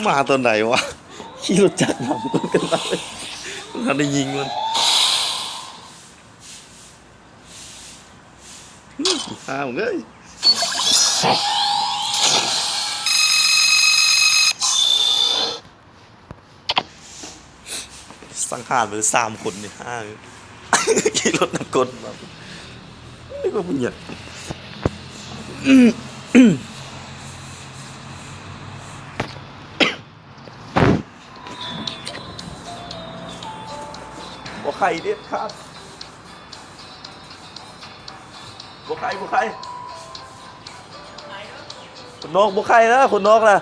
มาตัวไหนวะขี่รถจักรนำคนกันเลยมันได้ยิงมันอ้าวเงยสังหารไป3 คนนี่ขี่รถนักกลมานี่ก็เป็นอย่างบ่ใครเด็ดครับบ่ใครคนนอกบ่ใครนะคนนอกนะ